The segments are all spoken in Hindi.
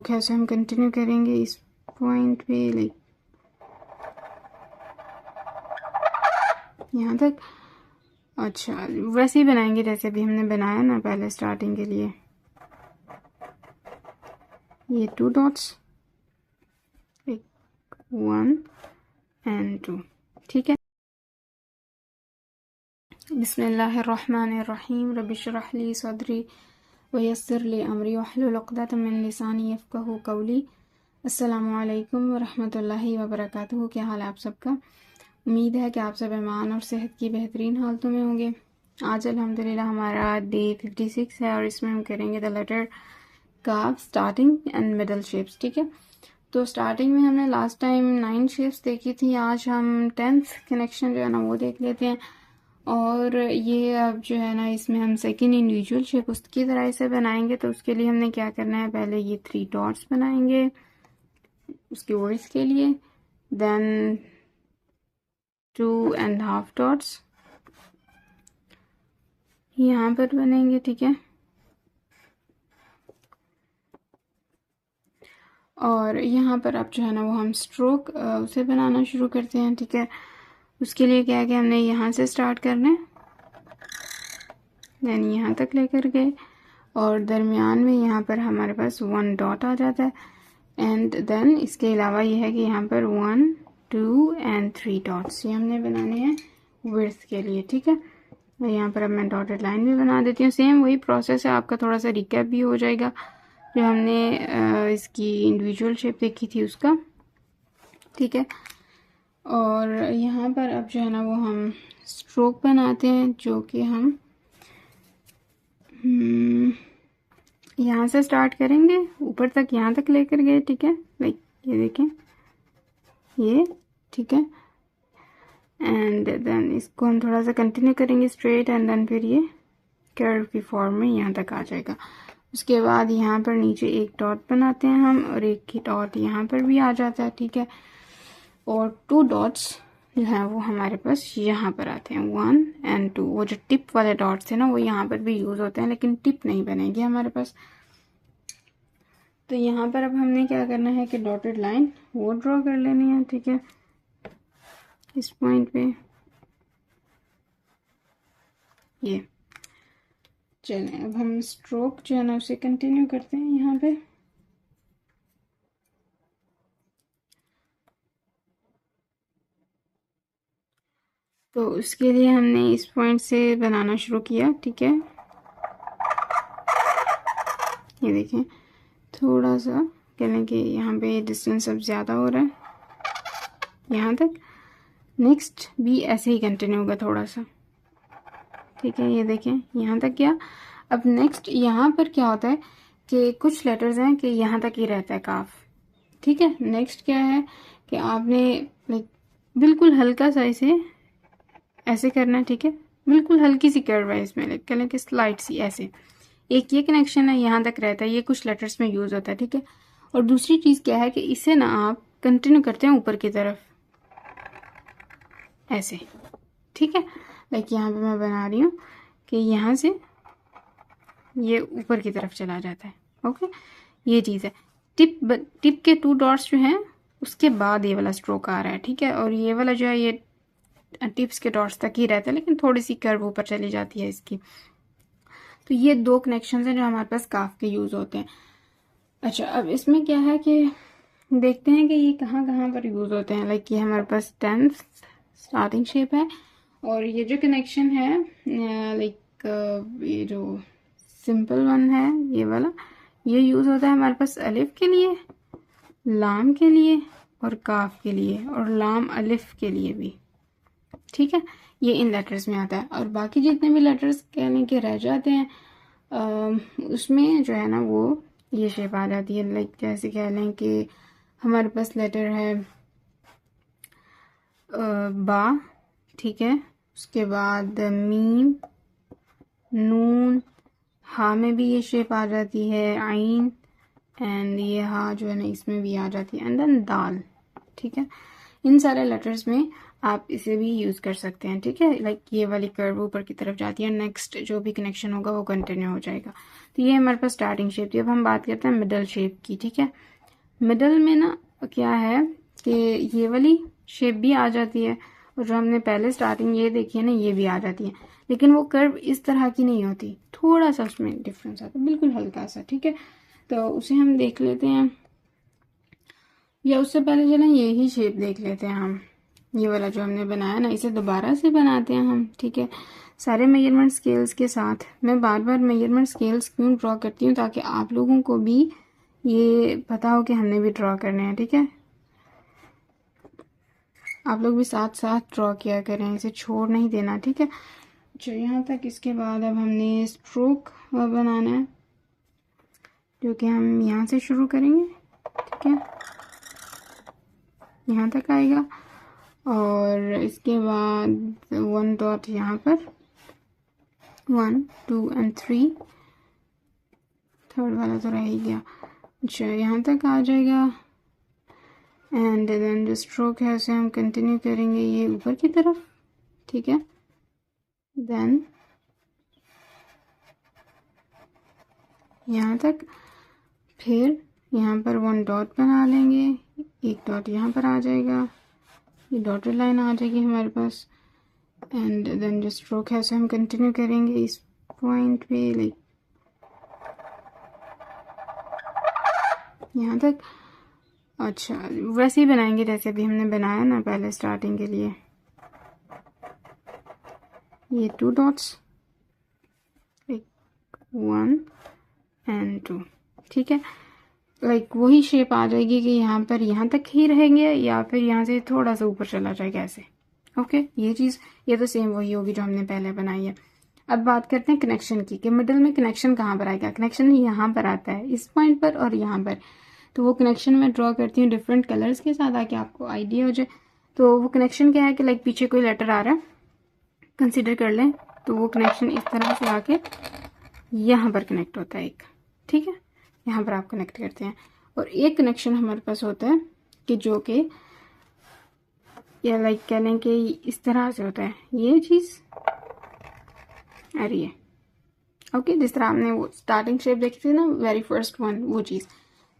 कैसे हम कंटिन्यू करेंगे इस पॉइंट पे, लाइक यहाँ तक। अच्छा, वैसे ही बनाएंगे जैसे भी हमने बनाया ना पहले स्टार्टिंग के लिए। ये 2 डॉट्स, 1 and 2, ठीक है। बिस्मिल्लाहिर्रहमानिर्रहीम, रब्बिश्रह ली सदरी वयस्सिर ली अमरी वहलुल उक़दतम मिन लिसानी यफ़क़हू क़ौली। अस्सलामु अलैकुम वरहमतुल्लाहि वबरकातुहू। क्या हाल है आप सबका? उम्मीद है कि आप सब ईमान और सेहत की बेहतरीन हालतों में होंगे। आज अल्हम्दुलिल्लाह हमारा डे 56 है और इसमें हम करेंगे द लेटर काफ स्टार्टिंग एंड मिडल शेप्स, ठीक है। तो स्टार्टिंग में हमने लास्ट टाइम 9 शेप्स देखी थी, आज हम 10th कनेक्शन जो है ना वो देख लेते हैं। और ये अब जो है ना इसमें हम सेकंड इंडिविजुअल शेप उसकी तरह से बनाएंगे। तो उसके लिए हमने क्या करना है, पहले ये 3 डॉट्स बनाएंगे उसके वर्ड्स के लिए, देन 2.5 डॉट्स यहाँ पर बनेंगे, ठीक है। और यहाँ पर अब जो है ना वो हम स्ट्रोक उसे बनाना शुरू करते हैं, ठीक है। उसके लिए क्या है कि हमने यहाँ से स्टार्ट करना है, देन यहाँ तक लेकर गए और दरमियान में यहाँ पर हमारे पास 1 डॉट आ जाता है। एंड देन इसके अलावा ये है कि यहाँ पर 1, 2 and 3 डॉट्स ये हमने बनाने हैं विड्थ के लिए, ठीक है। और यहाँ पर अब मैं डॉटेड लाइन भी बना देती हूँ। सेम वही प्रोसेस है, आपका थोड़ा सा रिकैप भी हो जाएगा जो हमने इसकी इंडिविजुअल शेप देखी थी उसका, ठीक है। और यहाँ पर अब जो है ना वो हम स्ट्रोक बनाते हैं जो कि हम यहाँ से स्टार्ट करेंगे ऊपर तक, यहाँ तक लेकर गए, ठीक है। लाइक ये देखें ये, ठीक है। एंड देन इसको हम थोड़ा सा कंटिन्यू करेंगे स्ट्रेट एंड देन फिर ये कर्व की फॉर्म में यहाँ तक आ जाएगा। उसके बाद यहाँ पर नीचे एक डॉट बनाते हैं हम और एक ही डॉट यहाँ पर भी आ जाता है, ठीक है। और 2 डॉट्स जो है वो हमारे पास यहाँ पर आते हैं, 1 and 2। वो जो टिप वाले डॉट्स थे ना वो यहाँ पर भी यूज़ होते हैं लेकिन टिप नहीं बनेगी हमारे पास। तो यहाँ पर अब हमने क्या करना है कि डॉटेड लाइन वो ड्रॉ कर लेनी है, ठीक है। इस पॉइंट पे ये चलें, अब हम स्ट्रोक जो है ना उसे कंटिन्यू करते हैं यहाँ पे। तो उसके लिए हमने इस पॉइंट से बनाना शुरू किया, ठीक है। ये देखें थोड़ा सा कह लें कि यहाँ पे डिस्टेंस अब ज़्यादा हो रहा है यहाँ तक। नेक्स्ट भी ऐसे ही कंटिन्यू होगा थोड़ा सा, ठीक है। ये देखें यहाँ तक गया। अब नेक्स्ट यहाँ पर क्या होता है कि कुछ लेटर्स हैं कि यहाँ तक ही रहता है काफ, ठीक है। नेक्स्ट क्या है कि आपने लाइक बिल्कुल हल्का सा इसे ऐसे करना है, ठीक है। बिल्कुल हल्की सी कर्व है इसमें, लाइक कह लें कि स्लाइड सी ऐसे। एक ये कनेक्शन है यहाँ तक रहता है, ये कुछ लेटर्स में यूज़ होता है, ठीक है। और दूसरी चीज़ क्या है कि इसे ना आप कंटिन्यू करते हैं ऊपर की तरफ ऐसे, ठीक है। लाइक यहाँ पे मैं बना रही हूँ कि यहाँ से ये ऊपर की तरफ चला जाता है, ओके। ये चीज़ है। टिप के 2 डॉट्स जो हैं उसके बाद ये वाला स्ट्रोक आ रहा है, ठीक है। और ये वाला जो है ये टिप्स के डॉट्स तक ही रहता है लेकिन थोड़ी सी कर्व ऊपर चली जाती है इसकी। तो ये 2 कनेक्शन हैं जो हमारे पास काफ के यूज़ होते हैं। अच्छा, अब इसमें क्या है कि देखते हैं कि ये कहाँ कहाँ पर यूज़ होते हैं। लाइक ये हमारे पास 10th स्टार्टिंग शेप है और ये जो कनेक्शन है लाइक ये जो सिंपल वन है ये वाला, ये यूज़ होता है हमारे पास अलिफ के लिए, लाम के लिए और काफ के लिए और लाम अलिफ के लिए भी, ठीक है। ये इन लेटर्स में आता है। और बाकी जितने भी लेटर्स कहने के रह जाते हैं उसमें जो है ना वो ये शेप आ जाती है। लाइक जैसे कह लें कि हमारे पास लेटर है बा, ठीक है। उसके बाद मीम, नून, हा में भी ये शेप आ जाती है, आइन, एंड ये हा जो है ना इसमें भी आ जाती है, एंड देन दाल, ठीक है। इन सारे लेटर्स में आप इसे भी यूज़ कर सकते हैं, ठीक है। लाइक ये वाली कर्व ऊपर की तरफ जाती है, नेक्स्ट जो भी कनेक्शन होगा वो कंटिन्यू हो जाएगा। तो ये हमारे पास स्टार्टिंग शेप थी। अब हम बात करते हैं मिडल शेप की, ठीक है। मिडल में ना क्या है कि ये वाली शेप भी आ जाती है, और जो हमने पहले स्टार्टिंग ये देखी है ना, ये भी आ जाती है, लेकिन वो कर्व इस तरह की नहीं होती, थोड़ा सा उसमें डिफरेंस आता है, बिल्कुल हल्का सा, ठीक है। तो उसे हम देख लेते हैं, या उससे पहले चलें यही शेप देख लेते हैं हम। ये वाला जो हमने बनाया ना, इसे दोबारा से बनाते हैं हम, ठीक है। सारे मेजरमेंट स्केल्स के साथ। मैं बार बार मेजरमेंट स्केल्स क्यों ड्रॉ करती हूँ, ताकि आप लोगों को भी ये पता हो कि हमने भी ड्रॉ करने हैं, ठीक है। आप लोग भी साथ साथ ड्रॉ किया करें, इसे छोड़ नहीं देना, ठीक है। जो यहाँ तक, इसके बाद अब हमने स्ट्रोक बनाना है, जो कि हम यहाँ से शुरू करेंगे, ठीक है। यहाँ तक आएगा, और इसके बाद 1 डॉट यहाँ पर, 1 2 एंड 3, थर्ड वाला तो रह ही गया। अच्छा, यहाँ तक आ जाएगा, एंड देन जो स्ट्रोक है उसे हम कंटिन्यू करेंगे ये ऊपर की तरफ, ठीक है। देन यहाँ तक, फिर यहाँ पर 1 डॉट बना लेंगे, 1 डॉट यहाँ पर आ जाएगा, ये डॉटेड लाइन आ जाएगी हमारे पास, एंड देन जो स्ट्रोक है उसे हम कंटिन्यू करेंगे इस पॉइंट पे, लाइक यहाँ तक। अच्छा, वैसे ही बनाएंगे जैसे अभी हमने बनाया ना पहले स्टार्टिंग के लिए। ये 2 डॉट्स, 1 एंड 2, ठीक है। लाइक वही शेप आ जाएगी कि यहाँ पर यहाँ तक ही रहेंगे, या फिर यहाँ से थोड़ा सा ऊपर चला जाएगा ऐसे, ओके। ये चीज़, ये तो सेम वही होगी जो हमने पहले बनाई है। अब बात करते हैं कनेक्शन की, कि मिडिल में कनेक्शन कहाँ पर आएगा। कनेक्शन यहाँ पर आता है, इस पॉइंट पर और यहाँ पर। तो वो कनेक्शन मैं ड्रॉ करती हूँ डिफरेंट कलर्स के साथ, ताकि आपको आइडिया हो जाए। तो वो कनेक्शन क्या है कि लाइक पीछे कोई लेटर आ रहा है, कंसिडर कर लें, तो वो कनेक्शन इस तरह से आके यहाँ पर कनेक्ट होता है एक, ठीक है। यहाँ पर आप कनेक्ट करते हैं, और एक कनेक्शन हमारे पास होता है कि जो कि या लाइक कह लें कि इस तरह से होता है ये चीज़, अरे ये ओके, जिस तरह आपने वो स्टार्टिंग शेप देखी थी ना, वेरी फर्स्ट वन, वो चीज़।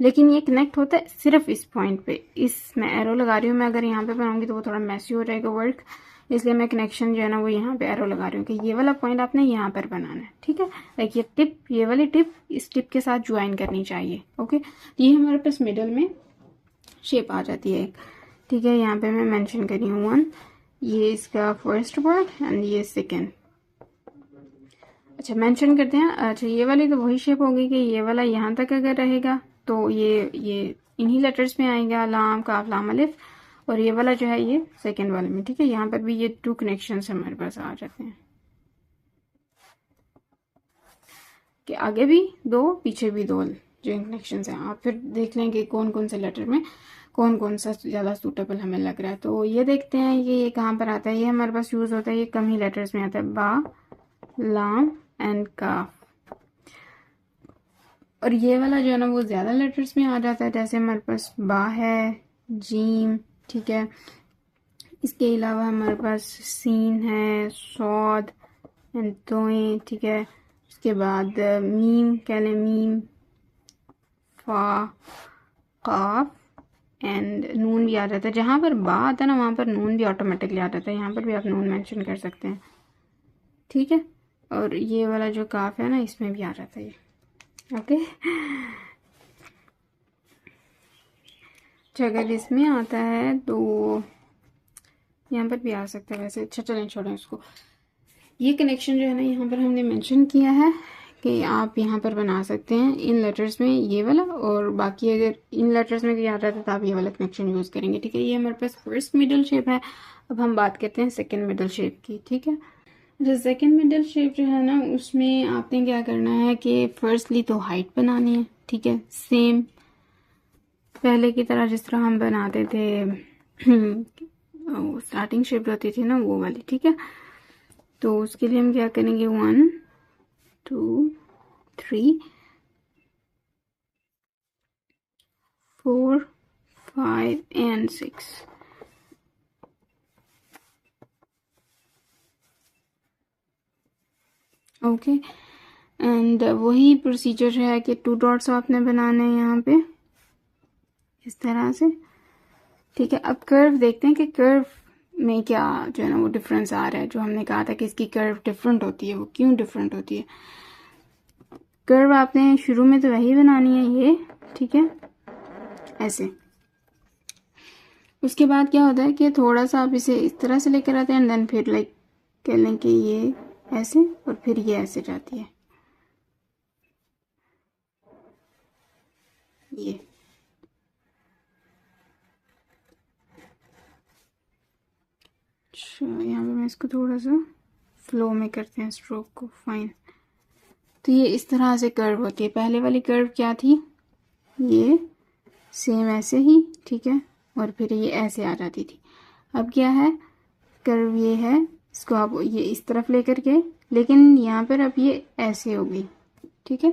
लेकिन ये कनेक्ट होता है सिर्फ इस पॉइंट पे। इस मैं एरो लगा रही हूँ, मैं अगर यहाँ पे बनाऊंगी तो वो थोड़ा मैसी हो जाएगा वर्क, इसलिए मैं कनेक्शन जो है ना वो यहाँ पे एरो लगा रही हूँ कि ये वाला पॉइंट आपने यहाँ पर बनाना है, ठीक है। लाइक ये टिप, ये वाली टिप इस टिप के साथ ज्वाइन करनी चाहिए, ओके। ये हमारे पास मिडल में शेप आ जाती है एक, ठीक है। यहाँ पे मैं मेंशन करी हूँ 1, ये इसका फर्स्ट वर्ड एंड ये सेकेंड। अच्छा, मेंशन करते हैं। अच्छा, ये वाली तो वही शेप होगी कि ये वाला यहाँ तक अगर रहेगा तो ये इन्हीं लेटर्स में आएगा, लाम काफ लाम अलिफ, और ये वाला जो है ये सेकंड वाले में, ठीक है। यहाँ पर भी ये 2 कनेक्शंस हमारे पास आ जाते हैं, कि आगे भी 2 पीछे भी 2 जो कनेक्शंस हैं। आप फिर देख लेंगे कौन कौन से लेटर में कौन कौन सा ज़्यादा सूटेबल हमें लग रहा है। तो ये देखते हैं ये कहाँ पर आता है। ये हमारे पास यूज़ होता है, ये कम ही लेटर्स में आता है, बा लाम एंड काफ। और ये वाला जो है ना वो ज़्यादा लेटर्स में आ जाता है, जैसे हमारे पास बा है, जीम, ठीक है। इसके अलावा हमारे पास सीन है, सौद एंड तोएं, ठीक है। उसके बाद मीम कह लें, मीम, फा, काफ एंड नून भी आ जाता है। जहाँ पर बा आता है ना वहाँ पर नून भी ऑटोमेटिकली आ जाता है, यहाँ पर भी आप नून मेंशन कर सकते हैं, ठीक है। और ये वाला जो काफ है ना इसमें भी आ जाता है ये, ओके। अगर इसमें आता है तो यहाँ पर भी आ सकता है वैसे। अच्छा चलें, छोड़ें उसको। ये कनेक्शन जो है ना यहाँ पर हमने मेंशन किया है कि आप यहाँ पर बना सकते हैं इन लेटर्स में ये वाला, और बाकी अगर इन लेटर्स में भी आ जाता है तो आप ये वाला कनेक्शन यूज़ करेंगे, ठीक है। ये हमारे पास फर्स्ट मिडल शेप है। अब हम बात करते हैं सेकेंड मिडल शेप की, ठीक है। जो सेकेंड मिडल शेप जो है ना उसमें आपने क्या करना है कि फर्स्टली तो हाइट बनानी है, ठीक है। सेम पहले की तरह जिस तरह हम बनाते थे स्टार्टिंग शेप जो होती थी ना वो वाली, ठीक है। तो उसके लिए हम क्या करेंगे, 1 2 3 4 5 एंड 6, ओके। एंड वही प्रोसीजर है कि 2 डॉट्स आपने बनाने हैं यहाँ पे इस तरह से। ठीक है, अब कर्व देखते हैं कि कर्व में क्या जो है ना वो डिफरेंस आ रहा है। जो हमने कहा था कि इसकी कर्व डिफरेंट होती है, वो क्यों डिफरेंट होती है। कर्व आपने शुरू में तो वही बनानी है ये, ठीक है, ऐसे। उसके बाद क्या होता है कि थोड़ा सा आप इसे इस तरह से लेकर आते हैं एंड देन फिर लाइक कह लें कि ये ऐसे और फिर ये ऐसे जाती है, ये। अच्छा, यहाँ पे मैं इसको थोड़ा सा फ्लो में करते हैं स्ट्रोक को, फाइन। तो ये इस तरह से कर्व होती है। पहले वाली कर्व क्या थी, ये सेम ऐसे ही, ठीक है, और फिर ये ऐसे आ जाती थी। अब क्या है, कर्व ये है, इसको आप ये इस तरफ लेकर के, लेकिन यहाँ पर अब ये ऐसे हो गई, ठीक है।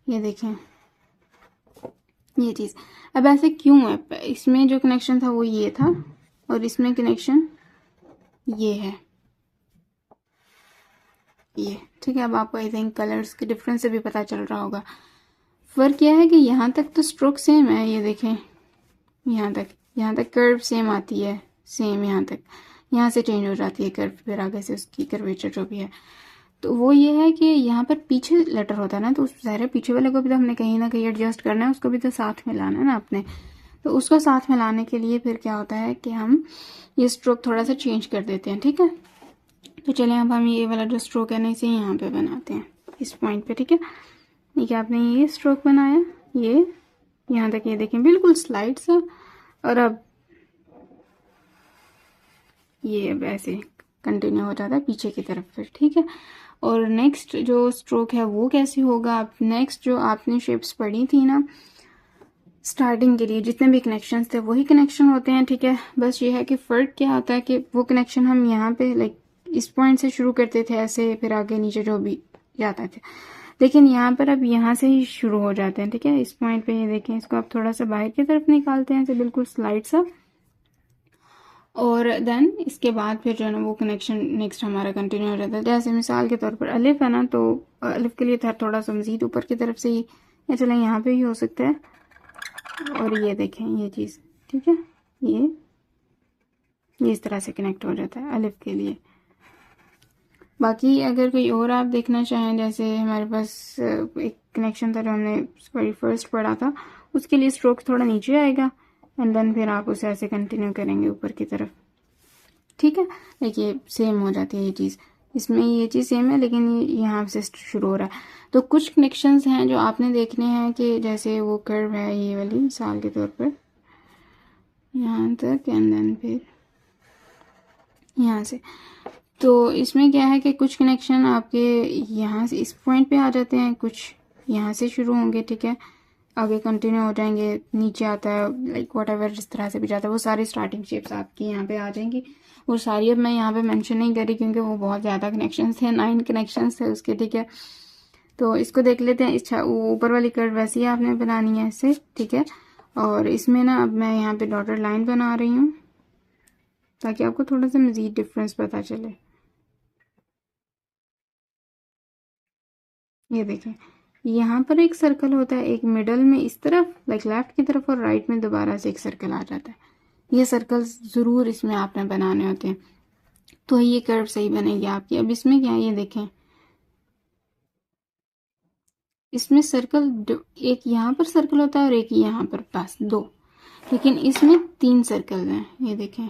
ये देखें ये चीज़। अब ऐसे क्यों है, इसमें जो कनेक्शन था वो ये था और इसमें कनेक्शन ये है, ये, ठीक है। अब आपको आई थिंक कलर्स के डिफरेंस से भी पता चल रहा होगा। फ़र्क यह है कि यहाँ तक तो स्ट्रोक सेम है, ये देखें, यहाँ तक कर्व सेम आती है, सेम यहाँ तक। यहाँ से चेंज हो जाती है कर्व, फिर आगे से उसकी कर्वेचर जो भी है। तो वो ये है कि यहाँ पर पीछे लेटर होता है ना, तो उस सारे पीछे वाले को भी तो हमने कहीं ना कहीं एडजस्ट करना है, उसको भी तो साथ में लाना है ना अपने। तो उसको साथ में लाने के लिए फिर क्या होता है कि हम ये स्ट्रोक थोड़ा सा चेंज कर देते हैं, ठीक है। तो चलें अब हम ये वाला जो स्ट्रोक है ना इसे यहाँ पे बनाते हैं, इस पॉइंट पे, ठीक है। देखिए आपने ये स्ट्रोक बनाया, ये यहाँ तक, ये देखें बिल्कुल स्लाइड सा। और अब ये अब ऐसे कंटिन्यू हो जाता है पीछे की तरफ फिर, ठीक है। और नेक्स्ट जो स्ट्रोक है वो कैसे होगा, आप नेक्स्ट जो आपने शेप्स पढ़ी थी ना स्टार्टिंग के लिए, जितने भी कनेक्शंस थे वही कनेक्शन होते हैं, ठीक है। बस ये है कि फ़र्क क्या आता है कि वो कनेक्शन हम यहाँ पे लाइक इस पॉइंट से शुरू करते थे ऐसे, फिर आगे नीचे जो भी जाता थे, लेकिन यहाँ पर अब यहाँ से ही शुरू हो जाते हैं, ठीक है। इस पॉइंट पे ये देखें, इसको आप थोड़ा सा बाहर की तरफ निकालते हैं ऐसे बिल्कुल स्लाइड सा, और देन इसके बाद फिर जो है ना वो कनेक्शन नेक्स्ट हमारा कंटिन्यू हो जाता है। जैसे मिसाल के तौर पर अलिफ है ना, तो अलिफ के लिए था थोड़ा सा मजीद ऊपर की तरफ से ही, या चलें यहाँ पे ही हो सकता है। और ये देखें ये चीज़, ठीक है, ये इस तरह से कनेक्ट हो जाता है अलिफ के लिए। बाकी अगर कोई और आप देखना चाहें, जैसे हमारे पास एक कनेक्शन था जो हमने वेरी फर्स्ट पढ़ा था, उसके लिए स्ट्रोक थोड़ा नीचे आएगा एंड देन फिर आप उसे ऐसे कंटिन्यू करेंगे ऊपर की तरफ, ठीक है। देखिए सेम हो जाती है ये चीज़, इसमें ये चीज़ सेम है लेकिन ये यहाँ से शुरू हो रहा है। तो कुछ कनेक्शंस हैं जो आपने देखने हैं कि जैसे वो कर्व है ये वाली मिसाल के तौर पर यहाँ तक एंड देन फिर यहाँ से। तो इसमें क्या है कि कुछ कनेक्शन आपके यहाँ से इस पॉइंट पे आ जाते हैं, कुछ यहाँ से शुरू होंगे, ठीक है, आगे कंटिन्यू हो जाएंगे, नीचे आता है लाइक वट एवर जिस तरह से भी जाता है, वो सारी स्टार्टिंग शेप्स आपकी यहाँ पे आ जाएंगी। वो सारी अब मैं यहाँ पे मेंशन नहीं करी क्योंकि वो बहुत ज़्यादा कनेक्शंस थे, 9 कनेक्शंस थे उसके, ठीक है। तो इसको देख लेते हैं। इच्छा ऊपर वाली कर्व वैसी आपने बनानी है ऐसे, ठीक है। और इसमें ना अब मैं यहाँ पे डॉटेड लाइन बना रही हूँ ताकि आपको थोड़ा सा मज़ीद डिफरेंस पता चले। ये देखें, यहाँ पर एक सर्कल होता है, एक मिडल में इस तरफ लाइक लेफ्ट की तरफ, और राइट में दोबारा से एक सर्कल आ जाता है। ये सर्कल ज़रूर इसमें आपने बनाने होते हैं, तो ये कर्व सही बनेगी आपकी। अब इसमें क्या है ये देखें, इसमें सर्कल एक यहाँ पर सर्कल होता है और एक यहाँ पर, बस 2, लेकिन इसमें 3 सर्कल हैं, ये देखें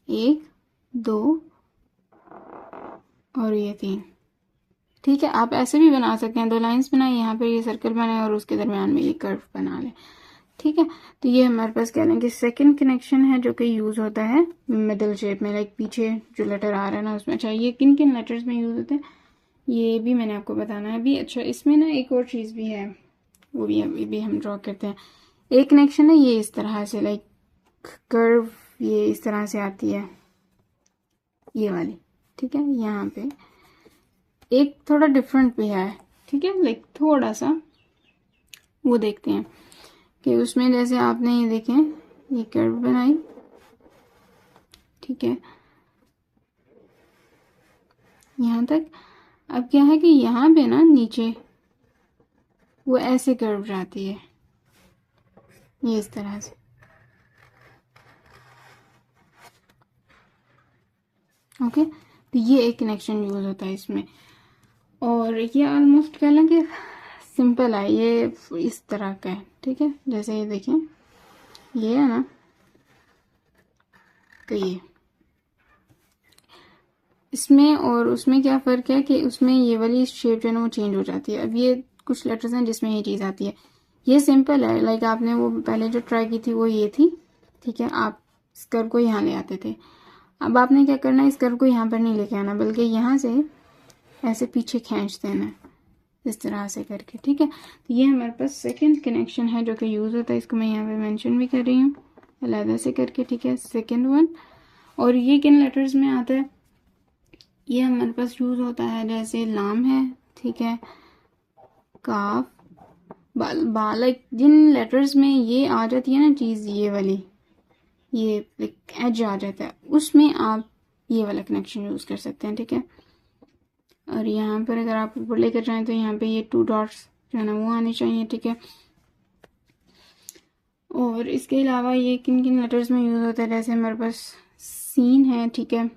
1 2 और ये 3, ठीक है। आप ऐसे भी बना सकते हैं, 2 लाइंस बनाए, यहाँ पे ये सर्कल बनाए और उसके दरमियान में ये कर्व बना लें, ठीक है। तो ये हमारे पास कह लेंगे सेकंड कनेक्शन है जो कि यूज़ होता है मिडल शेप में, लाइक पीछे जो लेटर आ रहा है ना उसमें। अच्छा, ये किन किन लेटर्स में यूज़ होते हैं ये भी मैंने आपको बताना है अभी। अच्छा, इसमें ना एक और चीज़ भी है, वो भी हम ड्रॉ करते हैं। एक कनेक्शन है ये इस तरह से, लाइक कर्व ये इस तरह से आती है ये वाली, ठीक है। यहाँ पे एक थोड़ा डिफरेंट भी है, ठीक है, लाइक थोड़ा सा वो देखते हैं कि उसमें जैसे आपने ये देखें ये कर्व बनाई, ठीक है, यहाँ तक। अब क्या है कि यहाँ पे ना नीचे वो ऐसे कर्व जाती है, ये इस तरह से। ओके, तो ये एक कनेक्शन यूज होता है इसमें। और ये ऑलमोस्ट कह लें कि सिंपल है, ये इस तरह का है, ठीक है। जैसे ये देखें, ये है ना, तो ये इसमें और उसमें क्या फ़र्क है कि उसमें ये वाली शेप जो है ना वो चेंज हो जाती है। अब ये कुछ लेटर्स हैं जिसमें ये चीज़ आती है। ये सिंपल है, लाइक आपने वो पहले जो ट्राई की थी वो ये थी, ठीक है। आप इस कर्व को यहाँ ले आते थे। अब आपने क्या करना है, इस कर्व को यहाँ पर नहीं लेके आना, बल्कि यहाँ से ऐसे पीछे खींच देना है, इस तरह से करके, ठीक है। तो ये हमारे पास सेकंड कनेक्शन है जो कि यूज़ होता है। इसको मैं यहाँ पे मेंशन भी कर रही हूँ अलग से करके, ठीक है, सेकंड वन। और ये किन लेटर्स में आता है, ये हमारे पास यूज़ होता है जैसे लाम है, ठीक है, काफ, लाइक जिन लेटर्स में ये आ जाती है ना चीज़, ये वाली, ये लाइक एज आ जाता है, उसमें आप ये वाला कनेक्शन यूज़ कर सकते हैं, ठीक है। और यहाँ पर अगर आप ऊपर लेकर जाएं तो यहाँ पे ये 2 डॉट्स जो है ना वो आने चाहिए, ठीक है। और इसके अलावा ये किन किन लेटर्स में यूज़ होता है, जैसे हमारे पास सीन है, ठीक है,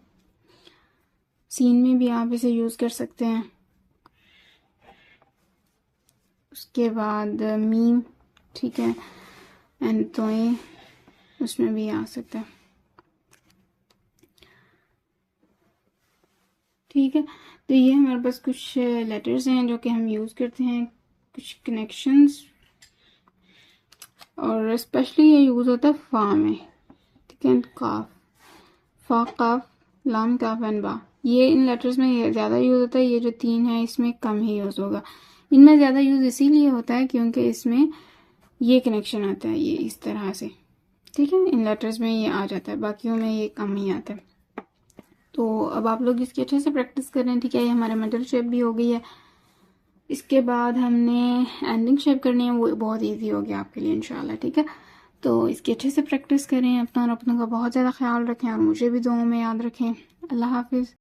सीन में भी आप इसे यूज़ कर सकते हैं। उसके बाद मीम, ठीक है, एंड तो ये उसमें भी आ सकता है, ठीक है। तो ये हमारे पास कुछ लेटर्स हैं जो कि हम यूज़ करते हैं, कुछ कनेक्शंस, और स्पेशली ये यूज़ होता है फा में, ठीक है, काफ, फा, काफ, लाम, काफ एंड बा। ये इन लेटर्स में ये ज़्यादा यूज़ होता है, ये जो 3 है इसमें कम ही यूज़ होगा। इनमें ज़्यादा यूज़ इसीलिए होता है क्योंकि इसमें ये कनेक्शन आता है, ये इस तरह से, ठीक है। इन लेटर्स में ये आ जाता है, बाकियों में ये कम ही आता है। तो अब आप लोग इसकी अच्छे से प्रैक्टिस करें, ठीक है। ये हमारे मिडल शेप भी हो गई है। इसके बाद हमने एंडिंग शेप करनी है, वो बहुत इजी हो गया आपके लिए इंशाल्लाह, ठीक है। तो इसकी अच्छे से प्रैक्टिस करें, अपना और अपनों का बहुत ज़्यादा ख्याल रखें और मुझे भी दुआओं में याद रखें। अल्लाह हाफिज़।